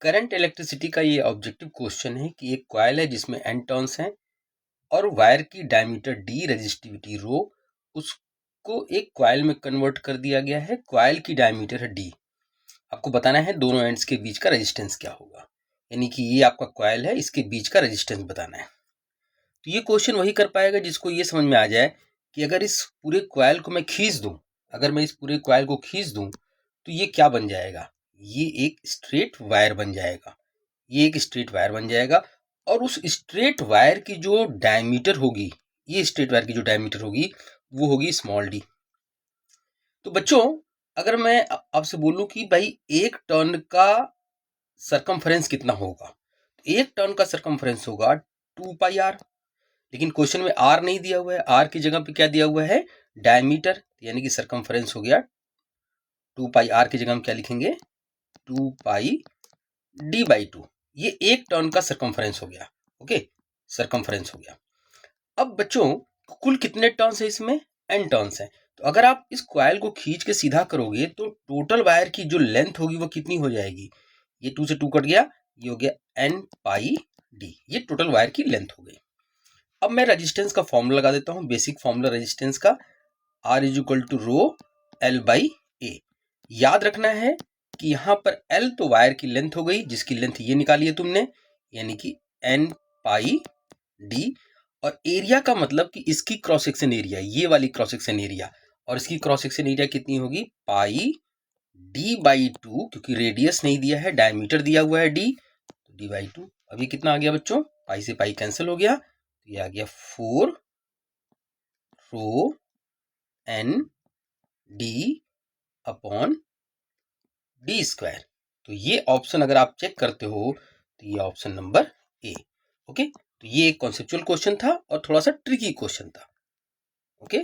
Current electricity का ये objective question है कि एक कॉइल है जिसमें एन टर्न्स हैं और वायर की डायमीटर डी, रेजिस्टिविटी रो, उसको एक कॉइल में कन्वर्ट कर दिया गया है। कॉइल की डायमीटर है डी। आपको बताना है दोनों एंड्स के बीच का रेजिस्टेंस क्या होगा, यानी कि ये आपका कॉइल है, इसके बीच का रेजिस्टेंस बताना है। तो ये क्वेश्चन वही कर पाएगा जिसको ये समझ में आ जाए कि अगर इस पूरे कॉइल को मैं खींच दूं, अगर मैं इस पूरे कॉइल को खींच दूं तो ये क्या बन जाएगा, ये एक स्ट्रेट वायर बन जाएगा। ये एक स्ट्रेट वायर बन जाएगा और उस स्ट्रेट वायर की जो डायमीटर होगी, ये स्ट्रेट वायर की जो डायमीटर होगी वो होगी स्मॉल डी। तो बच्चों अगर मैं आपसे बोलूं कि भाई एक टर्न का सरकमफ्रेंस कितना होगा, एक टर्न का सरकमफ्रेंस होगा 2 पाई आर, लेकिन क्वेश्चन में आर नहीं दिया हुआ है। आर की जगह पे क्या दिया हुआ है, डायमीटर, यानी कि सरकमफ्रेंस हो गया 2 पाई आर की जगह हम क्या लिखेंगे, 2 पाई डी बाई 2। ये एक टर्न का सरकमफ्रेंस हो गया। ओके, सरकमफ्रेंस हो गया। अब बच्चों कुल कितने टर्न्स है इसमें, एन टर्न्स है। तो अगर आप इस कॉइल को खींच के सीधा करोगे तो टोटल वायर की जो लेंथ होगी वो कितनी हो जाएगी, ये 2 से 2 कट गया, ये हो गया एन पाई डी, ये टोटल वायर की लेंथ हो गई। अब मैं रेजिस्टेंस का फॉर्मूला लगा देता हूं, बेसिक फॉर्मूला रेजिस्टेंस का, R is equal to rho L by A. याद रखना है कि यहां पर एल तो वायर की लेंथ हो गई, जिसकी लेंथ ये निकाली है तुमने, यानी कि एन पाई डी, और एरिया का मतलब कि इसकी क्रॉस सेक्शन एरिया, ये वाली क्रॉस सेक्शन एरिया, और इसकी क्रॉस सेक्शन एरिया कितनी होगी, पाई डी बाई 2, क्योंकि रेडियस नहीं दिया है, डायमीटर दिया हुआ है डी, तो डी बाई 2। अभी कितना आ गया बच्चों, पाई से पाई कैंसिल हो गया, तो ये आ गया 4 rho N D upon D square. तो ये ऑप्शन अगर आप चेक करते हो तो ये ऑप्शन नंबर ए। ओके, तो ये एक कॉन्सेप्चुअल क्वेश्चन था और थोड़ा सा ट्रिकी क्वेश्चन था। ओके।